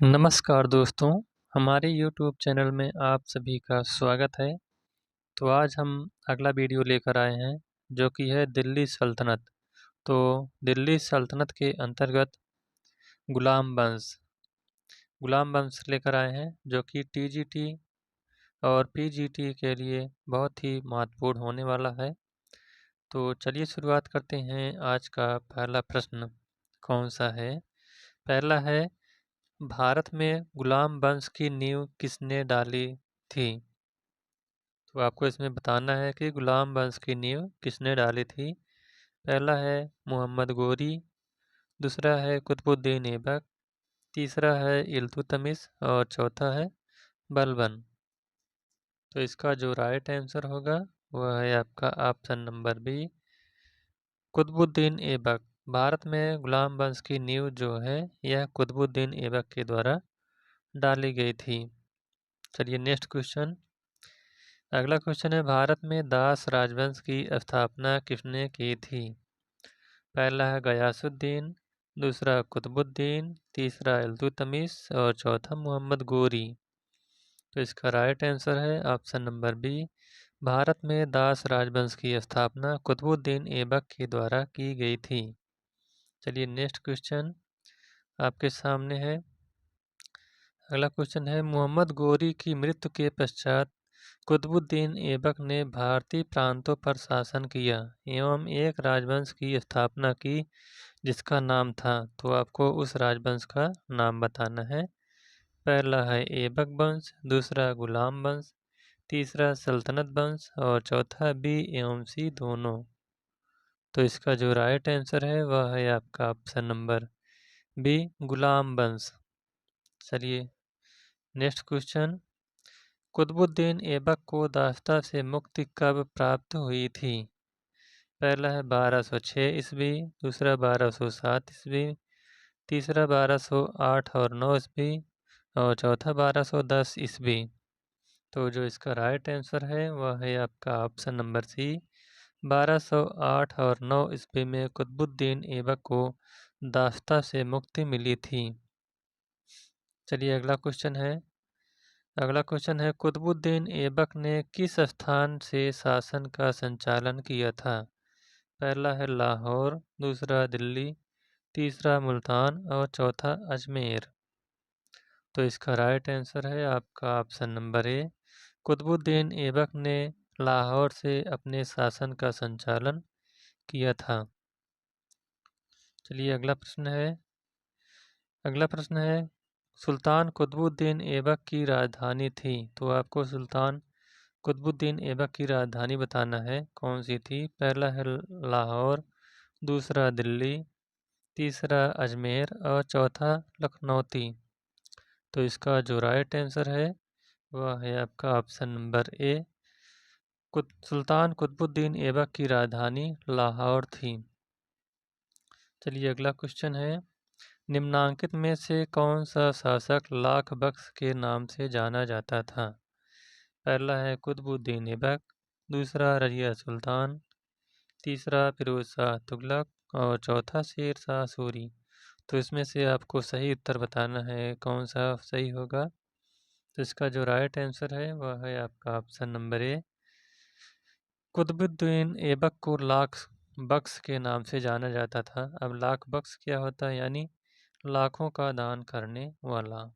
नमस्कार दोस्तों, हमारे YouTube चैनल में आप सभी का स्वागत है। तो आज हम अगला वीडियो लेकर आए हैं जो कि है दिल्ली सल्तनत। तो दिल्ली सल्तनत के अंतर्गत गुलाम वंश लेकर आए हैं जो कि TGT और PGT के लिए बहुत ही महत्वपूर्ण होने वाला है। तो चलिए शुरुआत करते हैं। आज का पहला प्रश्न कौन सा है? पहला है, भारत में गुलाम वंश की नींव किसने डाली थी? तो आपको इसमें बताना है कि गुलाम वंश की नींव किसने डाली थी। पहला है मोहम्मद गोरी, दूसरा है कुतुबुद्दीन ऐबक, तीसरा है इल्तुतमिश और चौथा है बलबन। तो इसका जो राइट आंसर होगा वह है आपका option number B, Qutubuddin Aibak. Bharat में गुलाम वंश की नींव जो है यह कुतुबुद्दीन ऐबक के द्वारा डाली गई थी। चलिए नेक्स्ट क्वेश्चन। अगला क्वेश्चन है, भारत में दास राजवंश की स्थापना किसने की थी? पहला है गयासुद्दीन, दूसरा कुतुबुद्दीन, तीसरा इल्तुतमिश और चौथा मोहम्मद गोरी। तो इसका राइट आंसर है ऑप्शन नंबर बी, भारत में दास राजवंश की स्थापना कुतुबुद्दीन ऐबक के द्वारा की गई थी। चलिए नेक्स्ट क्वेश्चन आपके सामने है। अगला क्वेश्चन है, मोहम्मद गोरी की मृत्यु के पश्चात कुतुबुद्दीन ऐबक ने भारतीय प्रांतों पर शासन किया एवं एक राजवंश की स्थापना की जिसका नाम था। तो आपको उस राजवंश का नाम बताना है। पहला है ऐबक वंश, दूसरा गुलाम वंश, तीसरा सल्तनत वंश और चौथा बी एवं सी दोनों। तो इसका जो राइट आंसर है वह है आपका ऑप्शन नंबर बी, गुलाम वंश। चलिए नेक्स्ट क्वेश्चन, कुतुबुद्दीन ऐबक को दास्ता से मुक्ति कब प्राप्त हुई थी? पहला है 1206 ईस्वी, दूसरा 1207 ईस्वी, तीसरा 1208 और 9 ईस्वी और चौथा 1210 ईस्वी। तो जो इसका राइट आंसर है वह है आपका ऑप्शन नंबर सी, 1208 और 9 ईस्वी में कुतुबुद्दीन ऐबक को दास्ता से मुक्ति मिली थी। चलिए अगला क्वेश्चन है, कुतुबुद्दीन ऐबक ने किस स्थान से शासन का संचालन किया था? पहला है लाहौर, दूसरा दिल्ली, तीसरा मुल्तान और चौथा अजमेर। तो इसका राइट आंसर है आपका option number A, Qutubuddin Aibak ने लाहौर से अपने शासन का संचालन किया था। चलिए अगला प्रश्न है, सुल्तान कुतुबुद्दीन ऐबक की राजधानी थी। तो आपको सुल्तान कुतुबुद्दीन ऐबक की राजधानी बताना है कौन सी थी। पहला है लाहौर, दूसरा दिल्ली, तीसरा अजमेर और चौथा लखनौती। तो इसका जो राइट आंसर है वह है आपका ऑप्शन नंबर ए, सुल्तान कुतुबुद्दीन ऐबक की राजधानी लाहौर थी। चलिए अगला क्वेश्चन है, निम्नांकित में से कौन सा शासक लाख बख्श के नाम से जाना जाता था? पहला है कुतुबुद्दीन ऐबक, दूसरा रजिया सुल्तान, तीसरा फिरोज शाह तुगलक और चौथा शेर शाह सूरी। तो इसमें से आपको सही उत्तर बताना है कौन सा सही होगा। तो इसका जो राइट आंसर है वह है आपका option number A, Qutubuddin Aibak को लाख बख्श के नाम से जाना जाता था। अब लाख बख्श क्या होता है? यानी लाखों का दान करने वाला।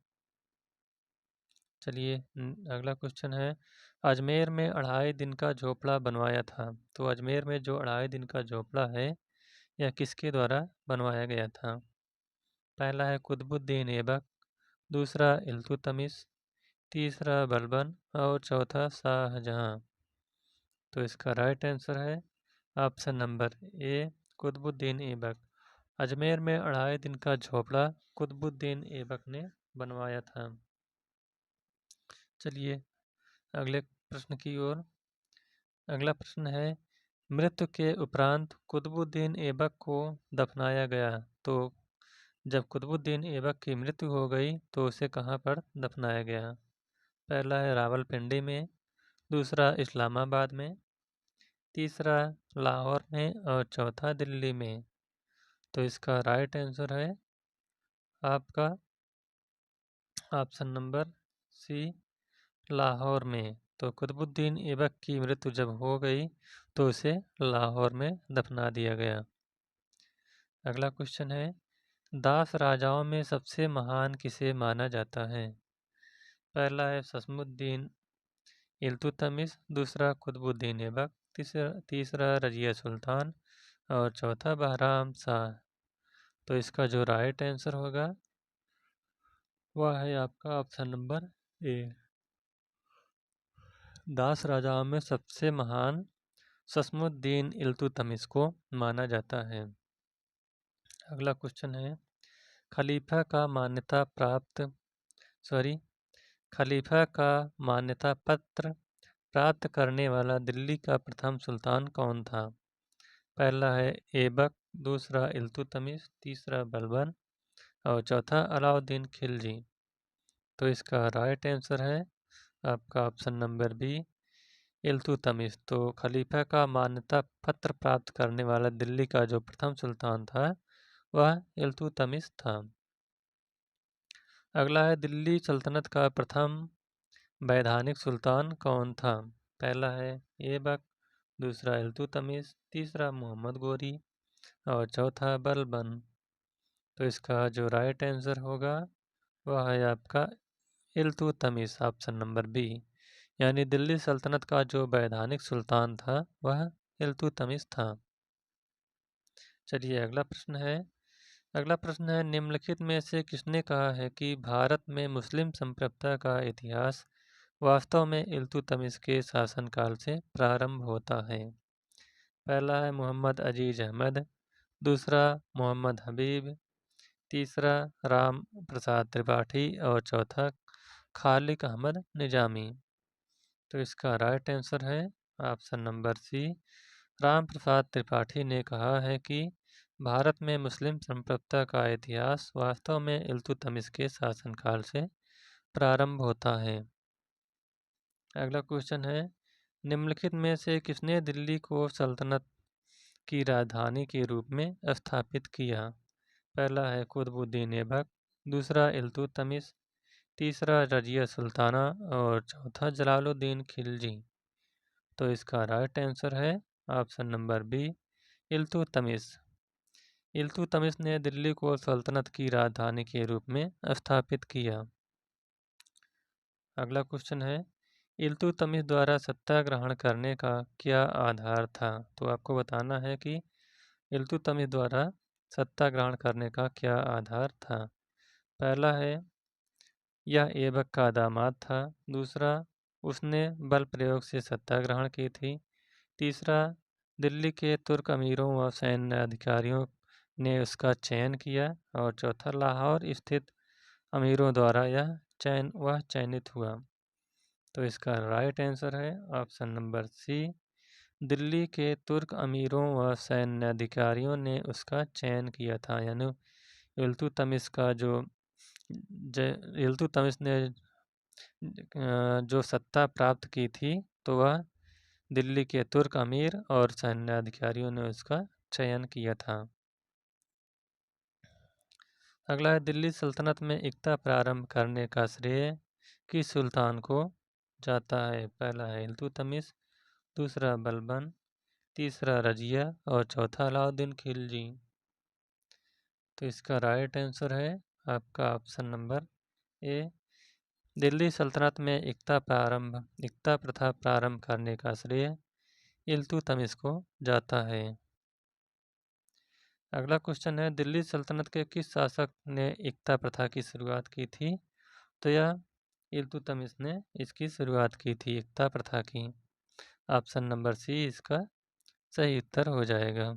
चलिए अगला क्वेश्चन है, अजमेर में 2.5 दिन का झोपड़ा बनवाया था। तो अजमेर में जो 2.5 दिन का झोपड़ा है यह किसके द्वारा बनवाया गया था? पहला है कुतुबुद्दीन ऐबक, दूसरा इल्तुतमिश, तीसरा बलबन और चौथा शाहजहां। तो इसका राइट आंसर है option number A, Qutubuddin Aibak. Ajmer में 2.5 दिन का झोपड़ा कुतुबुद्दीन ऐबक ने बनवाया था। चलिए अगले प्रश्न की ओर। अगला प्रश्न है, मृत्यु के उपरांत कुतुबुद्दीन ऐबक को दफनाया गया। तो जब कुतुबुद्दीन ऐबक की मृत्यु हो गई तो उसे कहाँ पर दफनाया गया? पहला है रावलपिंडी में, दूसरा इस्लामाबाद में, तीसरा लाहौर में और चौथा दिल्ली में। तो इसका राइट आंसर है आपका ऑप्शन नंबर सी, लाहौर में। तो कुतुबुद्दीन ऐबक की मृत्यु जब हो गई तो उसे लाहौर में दफना दिया गया। अगला क्वेश्चन है, दास राजाओं में सबसे महान किसे माना जाता है? पहला है ससमुद्दीन इल्तुतमिश, दूसरा कुतुबुद्दीन ऐबक, तीसरा रजिया सुल्तान और चौथा बहराम शाह। तो इसका जो राइट आंसर होगा वह है आपका ऑप्शन नंबर ए। दास राजाओं में सबसे महान ससमुद्दीन इल्तुतमिश को माना जाता है। अगला क्वेश्चन है, खलीफा का मान्यता प्राप्त सॉरी खलीफा का मान्यता पत्र प्राप्त करने वाला दिल्ली का प्रथम सुल्तान कौन था? पहला है ऐबक, दूसरा इल्तुतमिश, तीसरा बलबन और चौथा अलाउद्दीन खिलजी। तो इसका राइट आंसर है आपका ऑप्शन नंबर बी, इल्तुतमिश। तो खलीफा का मान्यता पत्र प्राप्त करने वाला दिल्ली का जो प्रथम सुल्तान था वह इल्तुतमिश था। अगला है, दिल्ली सल्तनत का प्रथम वैधानिक सुल्तान कौन था? पहला है ऐबक, दूसरा इल्तुतमिश, तीसरा मोहम्मद गोरी और चौथा बलबन। तो इसका जो राइट आंसर होगा वह है आपका इल्तुतमिश, ऑप्शन नंबर बी। यानी दिल्ली सल्तनत का जो वैधानिक सुल्तान था वह इल्तुतमिश था। चलिए अगला प्रश्न है, निम्नलिखित में से किसने कहा है कि भारत में मुस्लिम संप्रभुता का इतिहास वास्तव में इल्तुतमिश के शासनकाल से प्रारंभ होता है? पहला है मोहम्मद अजीज अहमद, दूसरा मोहम्मद हबीब, तीसरा राम प्रसाद त्रिपाठी और चौथा खालिक अहमद निजामी। तो इसका राइट आंसर है option number C, Ram Prasad Tripathi ने कहा है कि भारत में मुस्लिम संप्रभुता का इतिहास वास्तव में इल्तुतमिश के शासनकाल से प्रारंभ होता है। अगला क्वेश्चन है, निम्नलिखित में से किसने दिल्ली को सल्तनत की राजधानी के रूप में स्थापित किया? पहला है कुतुबुद्दीन ऐबक, दूसरा इल्तुतमिश, तीसरा रजिया सुल्ताना और चौथा जलालुद्दीन खिलजी। तो इसका राइट आंसर है option number B, Iltutmish. Iltutmish ने दिल्ली को सल्तनत की राजधानी के रूप में स्थापित किया। अगला क्वेश्चन है, इल्तुतमिश द्वारा सत्ता ग्रहण करने का क्या आधार था? तो आपको बताना है कि इल्तुतमिश द्वारा सत्ता ग्रहण करने का क्या आधार था। पहला है यह ऐबक का दामाद था, दूसरा उसने बल प्रयोग से सत्ता ग्रहण की थी, तीसरा दिल्ली के तुर्क अमीरों व सैन्य अधिकारियों ने उसका चयन किया और चौथा लाहौर स्थित अमीरों द्वारा वह चयनित हुआ। तो इसका राइट आंसर है ऑप्शन नंबर सी, दिल्ली के तुर्क अमीरों व सैन्य अधिकारियों ने उसका चयन किया था। यानी इल्तुतमिश का इल्तुतमिश ने जो सत्ता प्राप्त की थी तो वह दिल्ली के तुर्क अमीर और सैन्य अधिकारियों ने उसका चयन किया था। अगला है, दिल्ली सल्तनत में एकता प्रारंभ करने का श्रेय किस सुल्तान को जाता है? पहला है इल्तुतमिश, दूसरा बलबन, तीसरा रजिया और चौथा अलाउद्दीन खिलजी। तो इसका राइट आंसर है आपका ऑप्शन नंबर ए, दिल्ली सल्तनत में एकता प्रथा प्रारंभ करने का श्रेय इल्तुतमिश को जाता है। अगला क्वेश्चन है, दिल्ली सल्तनत के किस शासक ने एकता प्रथा की शुरुआत की थी? तो यह इल्तुतमिश ने इसकी शुरुआत की थी एकता प्रथा की। ऑप्शन नंबर सी इसका सही उत्तर हो जाएगा।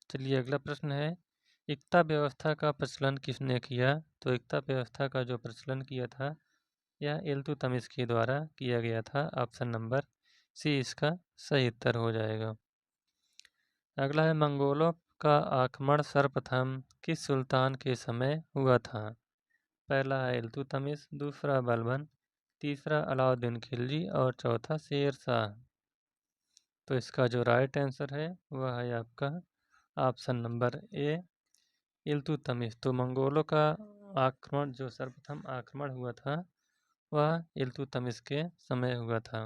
चलिए अगला प्रश्न है, एकता व्यवस्था का प्रचलन किसने किया? तो एकता व्यवस्था का जो प्रचलन किया था यह इल्तुतमिश के द्वारा किया गया था। ऑप्शन नंबर सी इसका सही उत्तर हो जाएगा। अगला है, मंगोलों का आक्रमण सर्वप्रथम किस सुल्तान के समय हुआ था? पहला है इल्तुतमिश, दूसरा बलबन, तीसरा अलाउद्दीन खिलजी और चौथा शेर शाह। तो इसका जो राइट आंसर है वह है आपका ऑप्शन नंबर ए, इल्तुतमिश। तो मंगोलों का आक्रमण जो सर्वप्रथम आक्रमण हुआ था वह इल्तुतमिश के समय हुआ था।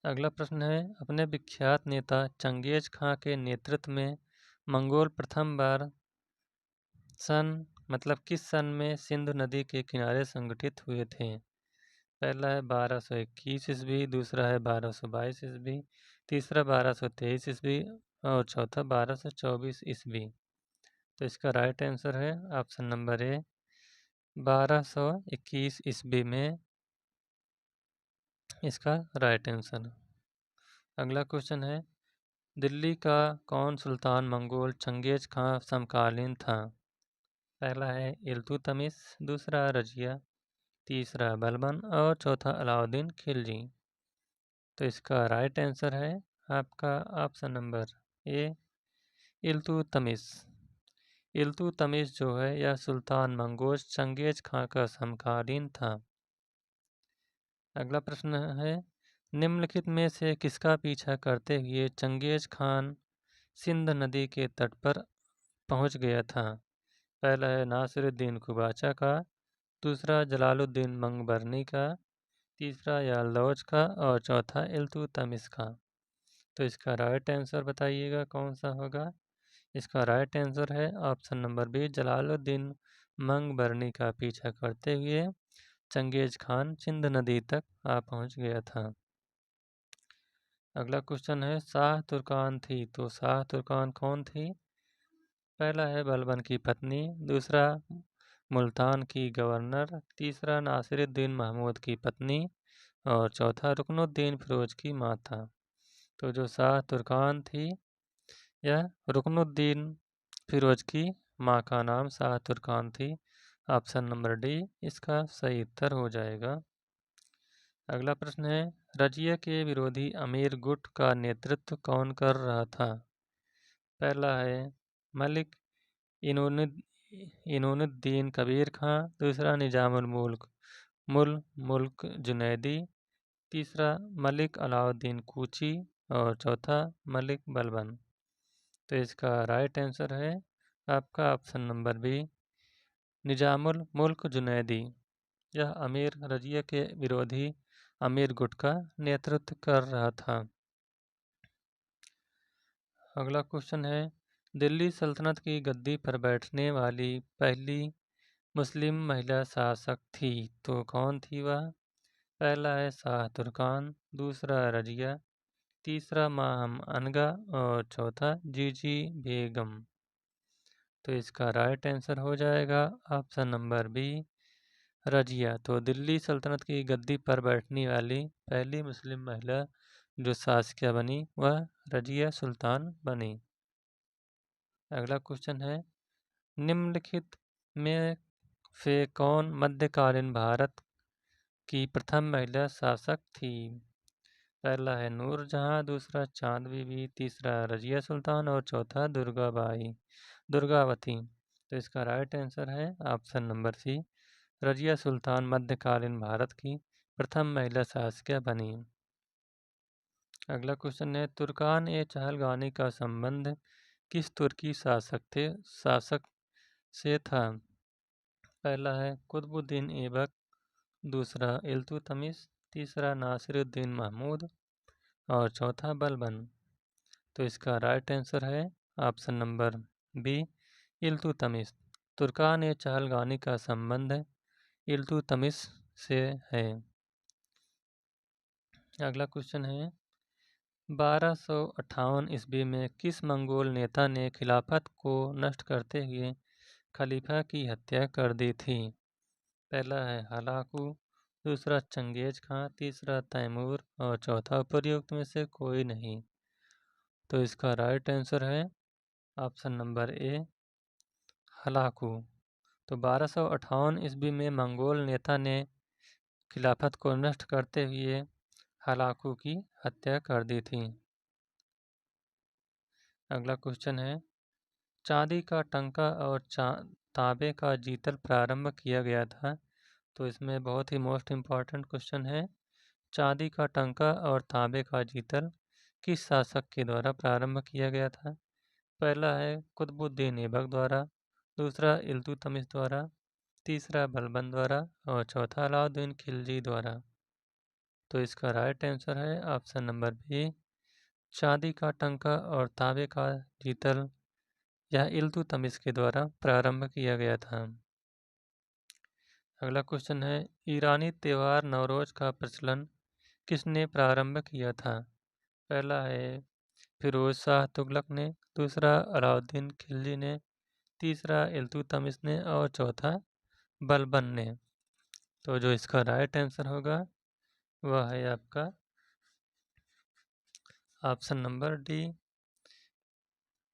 अगला प्रश्न है, अपने विख्यात नेता चंगेज खां के नेतृत्व में मंगोल प्रथम बार किस सन में सिंधु नदी के किनारे संगठित हुए थे? पहला है 1221 ईस्वी, दूसरा है 1222 ईस्वी, तीसरा 1223 ईस्वी और चौथा 1224 ईस्वी। तो इसका राइट आंसर है ऑप्शन नंबर ए 1221 ईस्वी में इसका राइट आंसर। अगला क्वेश्चन है, दिल्ली का कौन सुल्तान मंगोल चंगेज खां समकालीन था? पहला है इल्तुतमिश, दूसरा रजिया, तीसरा बलबन और चौथा अलाउद्दीन खिलजी। तो इसका राइट आंसर है आपका ऑप्शन नंबर ए इल्तुतमिश। इल्तुतमिश जो है यह सुल्तान मंगोल चंगेज खां का समकालीन था। अगला प्रश्न है, निम्नलिखित में से किसका पीछा करते हुए चंगेज खान सिंध नदी के तट पर पहुंच गया था? पहला है नासिरुद्दीन कुबाचा का, दूसरा जलालुद्दीन मंगबरनी का, तीसरा यालदौज का और चौथा इल्तुतमिश का। तो इसका राइट आंसर बताइएगा कौन सा होगा। इसका राइट आंसर है option number B Jalaluddin Mangbarni का पीछा करते हुए चंगेज खान सिंध नदी तक पहुंच गया था। अगला क्वेश्चन है, शाह तुर्कान थी तो शाह तुर्कान कौन थी? पहला है बलबन की पत्नी, दूसरा मुल्तान की गवर्नर, तीसरा नासिरुद्दीन महमूद की पत्नी और चौथा रुकनुद्दीन फिरोज की माँ था। तो जो शाह तुर्कान थी यह रुकनुद्दीन फिरोज की माँ का नाम शाह तुर्कान थी। ऑप्शन नंबर डी इसका सही उत्तर हो जाएगा। अगला प्रश्न है, रजिया के विरोधी अमीर गुट का नेतृत्व कौन कर रहा था? पहला है मलिक इनुद्दीन कबीर खां, दूसरा निजामुल मुल्क जुनैदी, तीसरा मलिक अलाउद्दीन कूची और चौथा मलिक बलबन। तो इसका राइट आंसर है आपका ऑप्शन नंबर बी निजामुल मुल्क जुनैदी। यह अमीर रजिया के विरोधी अमीर गुट का नेतृत्व कर रहा था। अगला क्वेश्चन है, दिल्ली सल्तनत की गद्दी पर बैठने वाली पहली मुस्लिम महिला शासक थी तो कौन थी वह? पहला है शाह तुर्कान, दूसरा रजिया, तीसरा माहम अनगा और चौथा जीजी बेगम। तो इसका राइट आंसर हो जाएगा ऑप्शन नंबर बी रजिया। तो दिल्ली सल्तनत की गद्दी पर बैठने वाली पहली मुस्लिम महिला जो शासकिया बनी वह रजिया सुल्तान बनी। अगला क्वेश्चन है, निम्नलिखित में से कौन मध्यकालीन भारत की प्रथम महिला शासक थी? पहला है नूरजहां, दूसरा चांद बीबी, तीसरा रजिया सुल्तान और चौथा दुर्गावती। तो इसका राइट आंसर है option number C Razia Sultan मध्यकालीन भारत की प्रथम महिला शासकिया बनी। अगला क्वेश्चन है, तुर्कान ए चहलगानी का संबंध किस तुर्की शासक से था? पहला है कुतुबुद्दीन ऐबक, दूसरा इल्तुतमिश, तीसरा नासिरुद्दीन महमूद और चौथा बलबन। तो इसका राइट आंसर है option number B Iltutmish. Turkan e Chahalgani का संबंध इल्तुतमिश से है। अगला क्वेश्चन है, 1258 ईस्वी में किस मंगोल नेता ने खिलाफत को नष्ट करते हुए खलीफा की हत्या कर दी थी? पहला है हलाकू, दूसरा चंगेज खां, तीसरा तैमूर और चौथा उपर्युक्त में से कोई नहीं। तो इसका राइट आंसर है ऑप्शन नंबर ए हलाकू। तो 1258 ईस्वी में मंगोल नेता ने खिलाफत को नष्ट करते हुए हलाकू की हत्या कर दी थी। अगला क्वेश्चन है, चांदी का टंका और तांबे का जीतल प्रारंभ किया गया था। तो इसमें बहुत ही मोस्ट इम्पॉर्टेंट क्वेश्चन है, चांदी का टंका और तांबे का जीतल किस शासक के द्वारा प्रारंभ किया गया था? पहला है कुतुबुद्दीन ऐबक द्वारा, दूसरा इल्तुतमिश द्वारा, तीसरा बलबन द्वारा और चौथा अलाउद्दीन खिलजी द्वारा। तो इसका राइट आंसर है ऑप्शन नंबर बी, चांदी का टंका और तांबे का जीतल यह इल्तुतमिश के द्वारा प्रारंभ किया गया था। अगला क्वेश्चन है, ईरानी त्यौहार नवरोज का प्रचलन किसने प्रारंभ किया था? पहला है फिरोज शाह तुगलक ने, दूसरा अलाउद्दीन खिलजी ने, तीसरा इल्तुतमिश ने और चौथा बलबन ने। तो जो इसका राइट आंसर होगा वह है आपका ऑप्शन नंबर डी,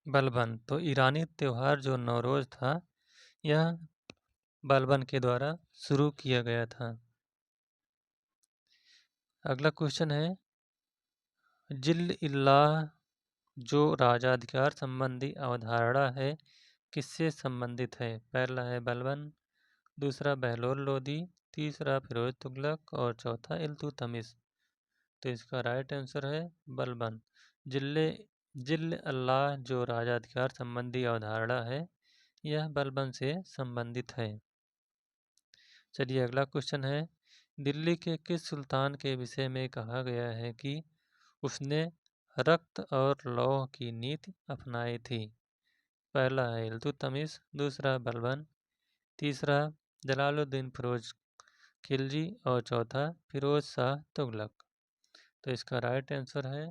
बलबन। तो ईरानी त्यौहार जो नवरोज था यह बलबन के द्वारा शुरू किया गया था। अगला क्वेश्चन है, जिल इल्लाह जो राजाधिकार संबंधी अवधारणा है किससे संबंधित है? पहला है बलबन, दूसरा बहलोल लोदी, तीसरा फिरोज तुगलक और चौथा इल्तुतमिश। तो इसका राइट आंसर है बलबन। जिल अल्लाह जो राजाधिकार संबंधी अवधारणा है यह बलबन से संबंधित है। चलिए अगला क्वेश्चन है, दिल्ली के किस सुल्तान के विषय में कहा गया है कि उसने रक्त और लौह की नीति अपनाई थी? पहला है इल्तुतमिश, दूसरा बलबन, तीसरा जलालुद्दीन फिरोज खिलजी और चौथा फिरोज शाह तुगलक। तो इसका राइट आंसर है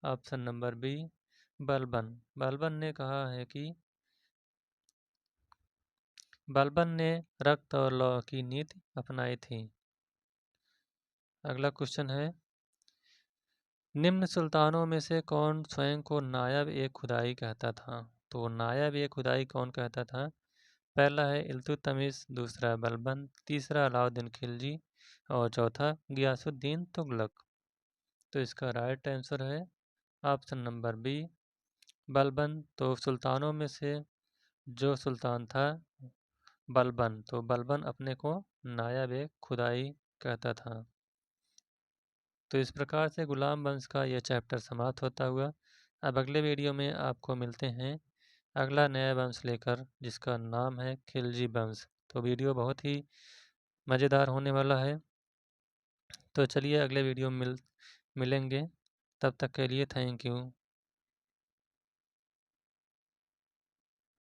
option number B, Balban. Balban ने रक्त और लौह की नीति अपनाई थी। अगला क्वेश्चन है, निम्न सुल्तानों में से कौन स्वयं को नायब ए खुदाई कहता था? तो नायब ए खुदाई कौन कहता था? पहला है इल्तुतमिश, दूसरा बलबन, तीसरा अलाउद्दीन खिलजी और चौथा गियासुद्दीन तुगलक। तो इसका राइट आंसर है ऑप्शन नंबर बी, बलबन। तो सुल्तानों में से जो सुल्तान था बलबन, तो बलबन अपने को नायब ए खुदाई कहता था। तो इस प्रकार से गुलाम वंश का यह चैप्टर समाप्त होता हुआ। अब अगले वीडियो में आपको मिलते हैं अगला नया वंश लेकर जिसका नाम है खिलजी वंश। तो वीडियो बहुत ही मज़ेदार होने वाला है। तो चलिए अगले वीडियो में मिलेंगे। तब तक के लिए थैंक यू।